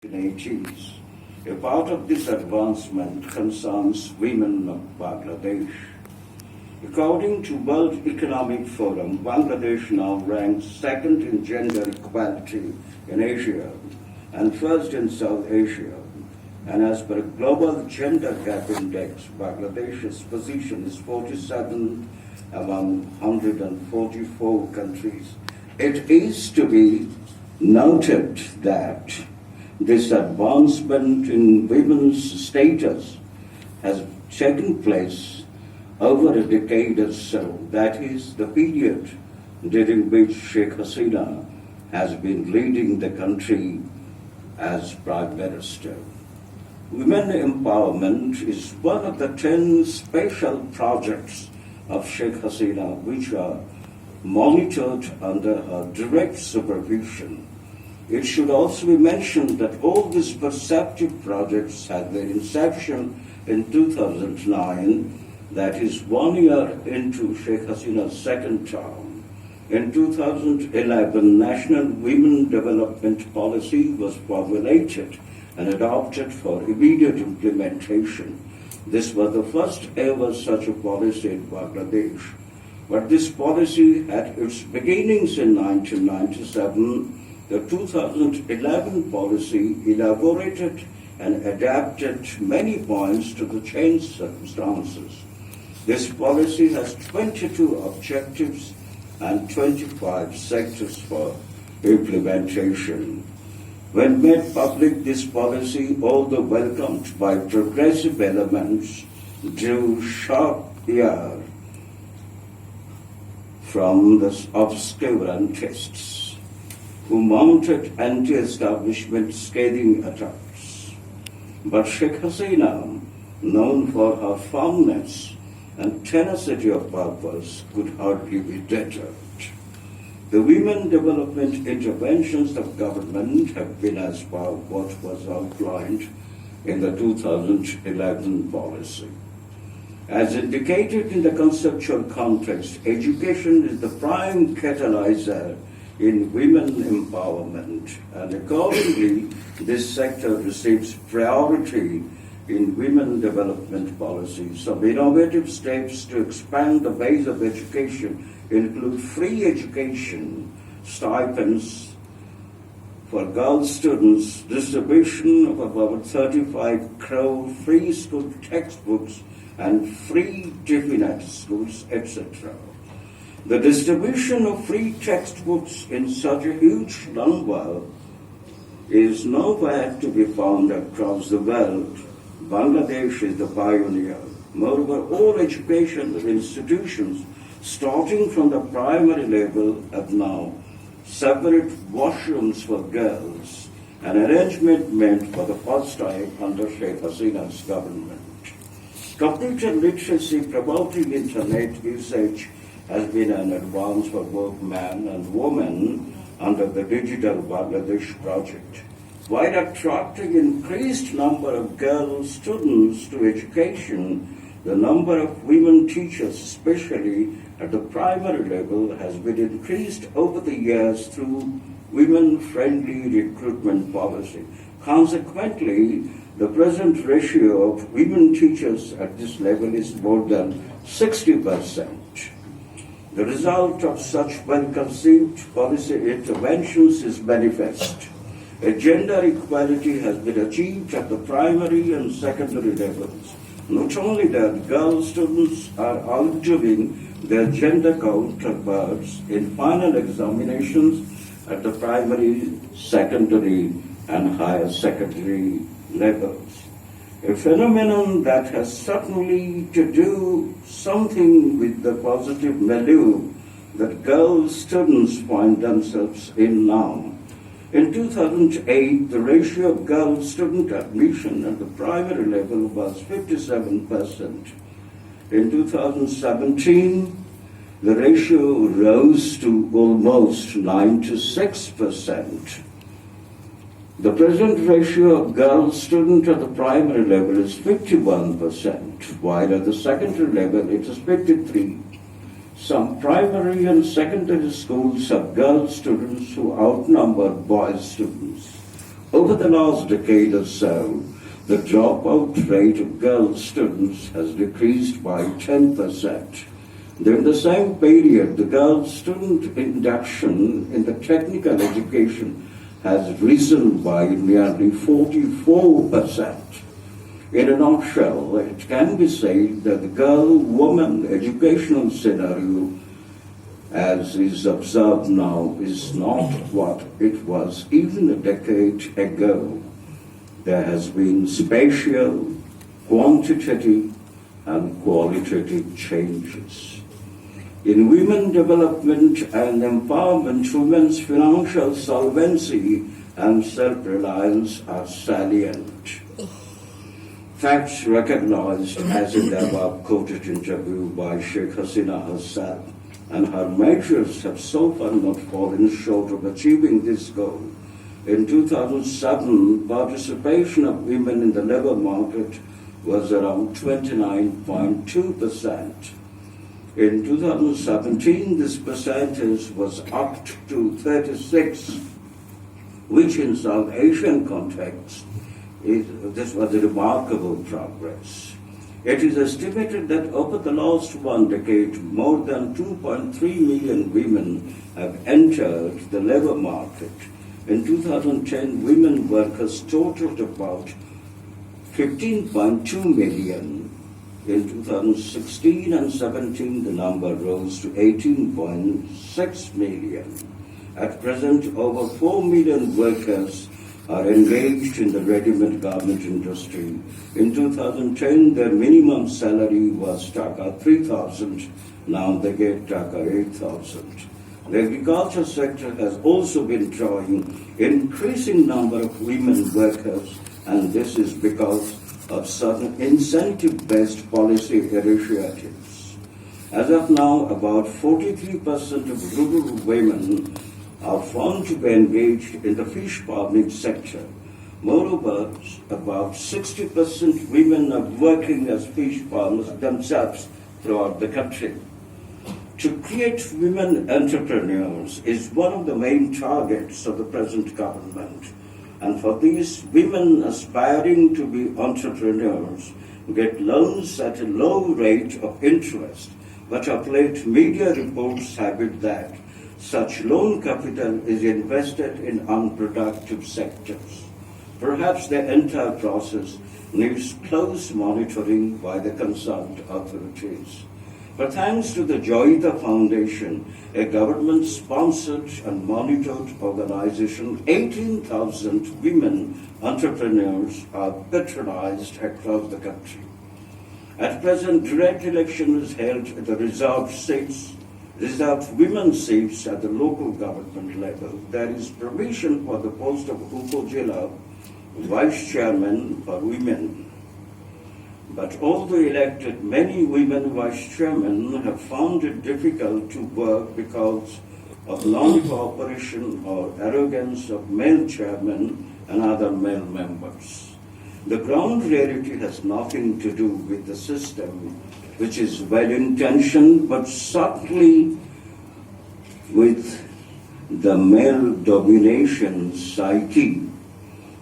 1980s. A part of this advancement concerns women of Bangladesh. According to World Economic Forum, Bangladesh now ranks second in gender equality in Asia and first in South Asia. And as per Global Gender Gap Index, Bangladesh's position is 47 among 144 countries. It is to be noted that this advancement in women's status has taken place over a decade or so. That is the period during which Sheikh Hasina has been leading the country as Prime Minister. Women empowerment is one of the 10 special projects of Sheikh Hasina which are monitored under her direct supervision. It should also be mentioned that all these perceptive projects had their inception in 2009, that is 1 year into Sheikh Hasina's second term. In 2011, National Women Development Policy was formulated and adopted for immediate implementation. This was the first ever such a policy in Bangladesh. But this policy had its beginnings in 1997. The 2011 policy elaborated and adapted many points to the changed circumstances. This policy has 22 objectives and 25 sectors for implementation. When made public, this policy, although welcomed by progressive elements, drew sharp ire from the obscurantists who mounted anti-establishment scathing attacks. But Sheikh Hasina, known for her firmness and tenacity of purpose, could hardly be deterred. The women development interventions of government have been as per what was outlined in the 2011 policy. As indicated in the conceptual context, education is the prime catalyzer in women empowerment, and accordingly, this sector receives priority in women development policy. Some innovative steps to expand the base of education include free education, stipends for girl students, distribution of about 35 crore free school textbooks and free tiffin at schools, etc. The distribution of free textbooks in such a huge number is nowhere to be found across the world. Bangladesh is the pioneer. Moreover, all educational institutions, starting from the primary level, have now separate washrooms for girls, an arrangement made for the first time under Sheikh Hasina's government. Computer literacy, promoting internet usage, has been an advance for both man and woman under the Digital Bangladesh project. While attracting increased number of girl students to education, the number of women teachers, especially at the primary level, has been increased over the years through women-friendly recruitment policy. Consequently, the present ratio of women teachers at this level is more than 60%. The result of such well-conceived policy interventions is manifest. A gender equality has been achieved at the primary and secondary levels. Not only that, girl students are outdoing their gender counterparts in final examinations at the primary, secondary, and higher secondary levels. A phenomenon that has certainly to do something with the positive milieu that girl students find themselves in now. In 2008, the ratio of girl student admission at the primary level was 57%. In 2017, the ratio rose to almost 96%. The present ratio of girl student at the primary level is 51%, while at the secondary level it is 53%. Some primary and secondary schools have girl students who outnumber boy students. Over the last decade or so, the dropout rate of girl students has decreased by 10%. During the same period, the girl student induction in the technical education has risen by nearly 44%. In a nutshell, it can be said that the girl-woman educational scenario, as is observed now, is not what it was even a decade ago. There has been spatial, quantitative, and qualitative changes. In women development and empowerment, women's financial solvency and self-reliance are salient. Facts recognized as in the above quoted interview by Sheikh Hasina herself, and her measures have so far not fallen short of achieving this goal. In 2007, participation of women in the labor market was around 29.2%. In 2017, this percentage was up to 36%, which in South Asian context, this was a remarkable progress. It is estimated that over the last one decade, more than 2.3 million women have entered the labor market. In 2010, women workers totaled about 15.2 million. In 2016 and 17, the number rose to 18.6 million. At present, over 4 million workers are engaged in the ready-made garment industry. In 2010, their minimum salary was Taka 3,000. Now they get Taka 8,000. The agriculture sector has also been drawing increasing number of women workers, and this is because of certain incentive-based policy initiatives. As of now, about 43% of rural women are found to be engaged in the fish farming sector. Moreover, about 60% women are working as fish farmers themselves throughout the country. To create women entrepreneurs is one of the main targets of the present government. And for these women aspiring to be entrepreneurs get loans at a low rate of interest. But of late, media reports have it that such loan capital is invested in unproductive sectors. Perhaps the entire process needs close monitoring by the concerned authorities. But thanks to the Joyita Foundation, a government-sponsored and monitored organization, 18,000 women entrepreneurs are patronized across the country. At present, direct election is held at the reserved women seats at the local government level. There is provision for the post of Upojila Vice Chairman for women. But although elected, many women vice chairmen have found it difficult to work because of non-cooperation or arrogance of male chairmen and other male members. The ground reality has nothing to do with the system, which is well-intentioned, but subtly with the male domination psyche,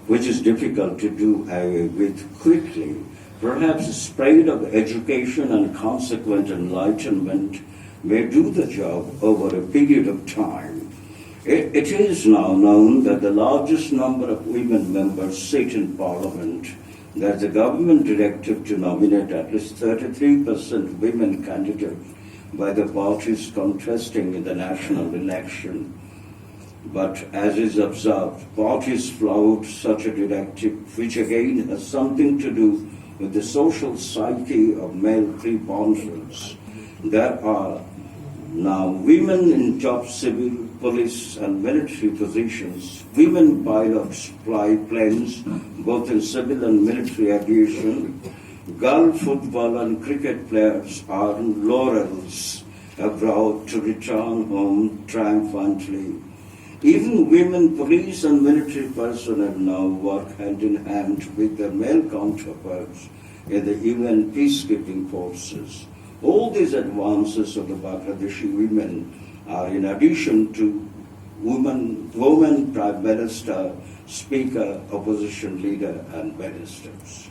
which is difficult to do away with quickly. Perhaps the spread of education and consequent enlightenment may do the job over a period of time. It is now known that the largest number of women members sit in Parliament. There's a government directive to nominate at least 33% women candidates by the parties contesting in the national election. But as is observed, parties flout such a directive, which again has something to do with the social psyche of male preponderance. There are now women in top civil, police and military positions. Women pilots fly planes, both in civil and military aviation. Girl football and cricket players earn laurels abroad to return home triumphantly. Even women police and military personnel now work hand in hand with their male counterparts in the UN peacekeeping forces. All these advances of the Bangladeshi women are in addition to woman Prime Minister speaker, opposition leader, and ministers.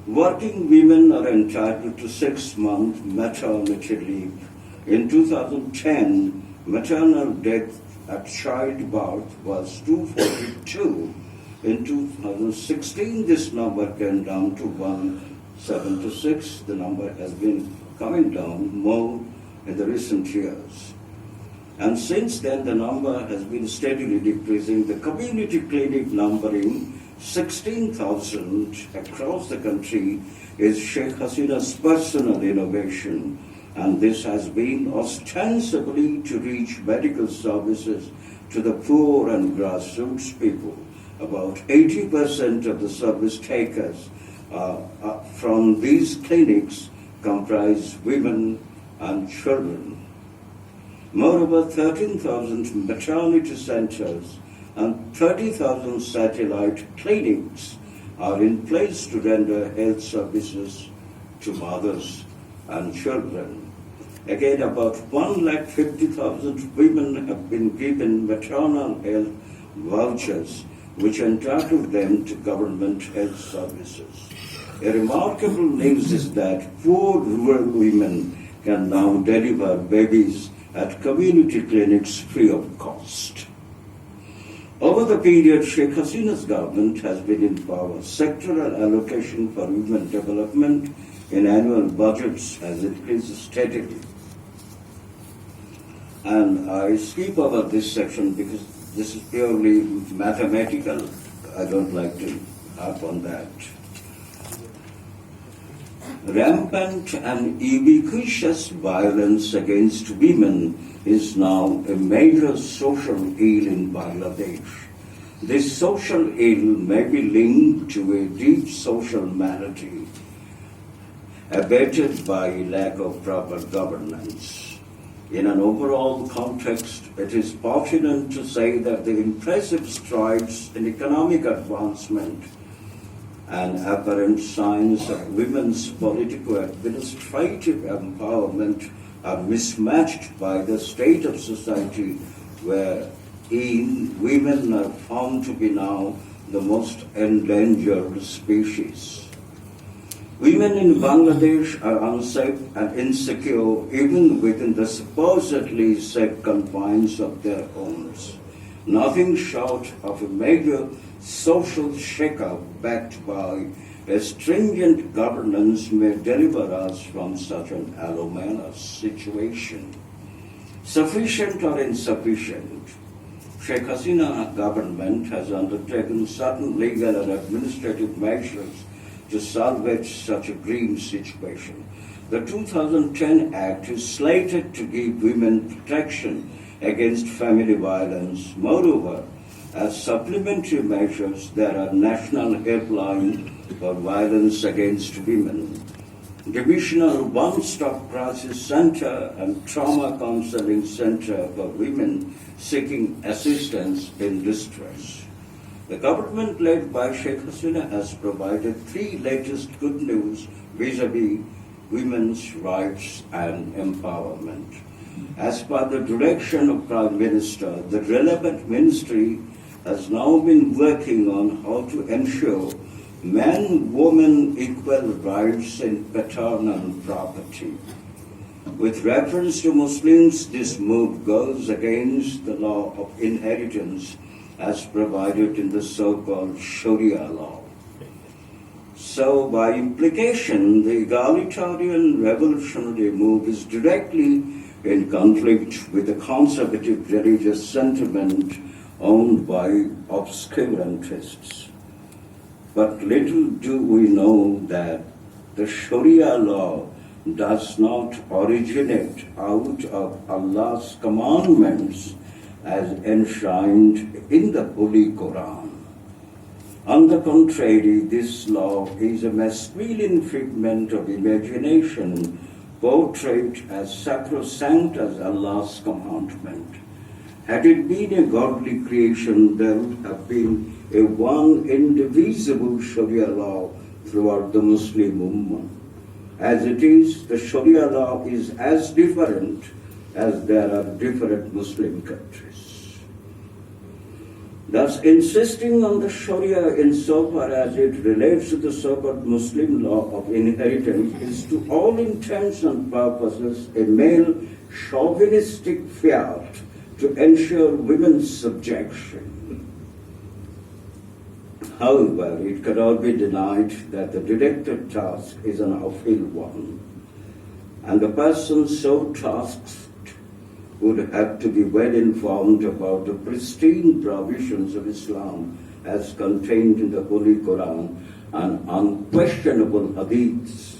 Working women are entitled to 6-month maternity leave. In 2010, maternal death at childbirth was 242. In 2016, this number came down to 176. The number has been coming down more in the recent years. And since then, the number has been steadily decreasing. The community clinic numbering 16,000 across the country is Sheikh Hasina's personal innovation, and this has been ostensibly to reach medical services to the poor and grassroots people. About 80% of the service takers from these clinics comprise women and children. Moreover, 13,000 maternity centers and 30,000 satellite clinics are in place to render health services to mothers and children. Again, about 150,000 women have been given maternal health vouchers, which entitle them to government health services. A remarkable news is that poor rural women can now deliver babies at community clinics free of cost. Over the period, Sheikh Hasina's government has been in power. Sectoral allocation for women development in annual budgets has increased steadily. And I skip over this section because this is purely mathematical. I don't like to harp on that. Rampant and ubiquitous violence against women is now a major social ill in Bangladesh. This social ill may be linked to a deep social malady, abated by lack of proper governance. In an overall context, it is pertinent to say that the impressive strides in economic advancement and apparent signs of women's politico-administrative empowerment are mismatched by the state of society wherein women are found to be now the most endangered species. Women in Bangladesh are unsafe and insecure even within the supposedly safe confines of their homes. Nothing short of a major social shake-up backed by a stringent governance may deliver us from such an anomalous situation. Sufficient or insufficient, Sheikh Hasina government has undertaken certain legal and administrative measures to salvage such a grim situation. The 2010 Act is slated to give women protection against family violence. Moreover, as supplementary measures, there are national helpline for violence against women, divisional one-stop crisis center and trauma counseling center for women seeking assistance in distress. The government led by Sheikh Hasina has provided 3 latest good news vis-à-vis women's rights and empowerment. As per the direction of Prime Minister, the relevant ministry has now been working on how to ensure man-woman equal rights in paternal property. With reference to Muslims, this move goes against the law of inheritance as provided in the so-called Sharia law. So, by implication, the egalitarian revolutionary move is directly in conflict with the conservative religious sentiment owned by obscure interests. But little do we know that the Sharia law does not originate out of Allah's commandments as enshrined in the Holy Quran. On the contrary, this law is a masculine figment of imagination portrayed as sacrosanct as Allah's commandment. Had it been a godly creation, there would have been a one indivisible Sharia law throughout the Muslim Ummah. As it is, the Sharia law is as different as there are different Muslim countries. thus insisting on the Sharia insofar as it relates to the so-called Muslim law of inheritance is to all intents and purposes a male chauvinistic fiat to ensure women's subjection. However, it cannot be denied that the directed task is an uphill one, and the person so tasked would have to be well informed about the pristine provisions of Islam as contained in the Holy Quran and unquestionable hadiths.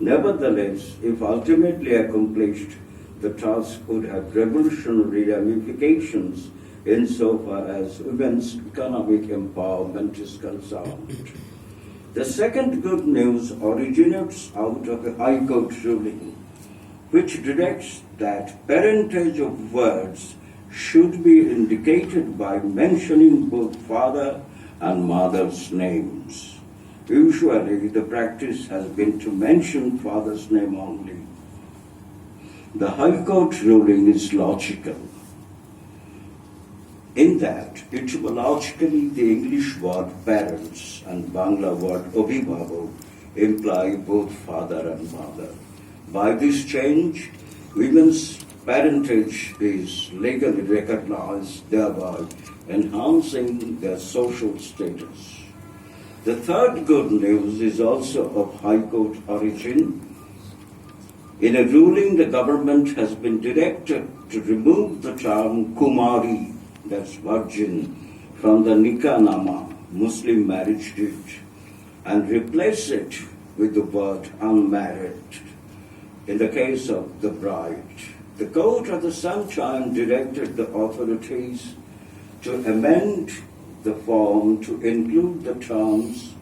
Nevertheless, if ultimately accomplished, the task would have revolutionary ramifications insofar as women's economic empowerment is concerned. The second good news originates out of a High Court ruling, which directs that parentage of words should be indicated by mentioning both father and mother's names. Usually, the practice has been to mention father's name only. The High Court ruling is logical, in that etymologically the English word parents and Bangla word obhibavak imply both father and mother. By this change, women's parentage is legally recognized, thereby enhancing their social status. The third good news is also of High Court origin. In a ruling, the government has been directed to remove the term Kumari, that's virgin, from the Nikah-nama, Muslim marriage deed, and replace it with the word unmarried in the case of the bride. The court at the same time directed the authorities to amend the form to include the terms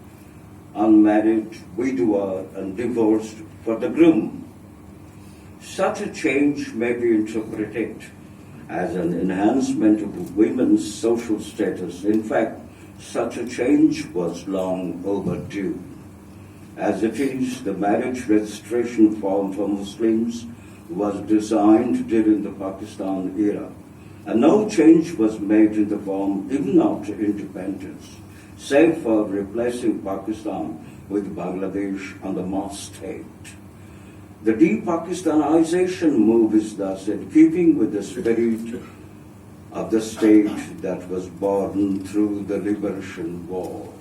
unmarried, widower, and divorced for the groom. Such a change may be interpreted as an enhancement of women's social status. In fact, such a change was long overdue. As it is, the marriage registration form for Muslims was designed during the Pakistan era, and no change was made in the form even after independence, save for replacing Pakistan with Bangladesh and the Mas state. The de-Pakistanization move is thus in keeping with the spirit of the state that was born through the Liberation War.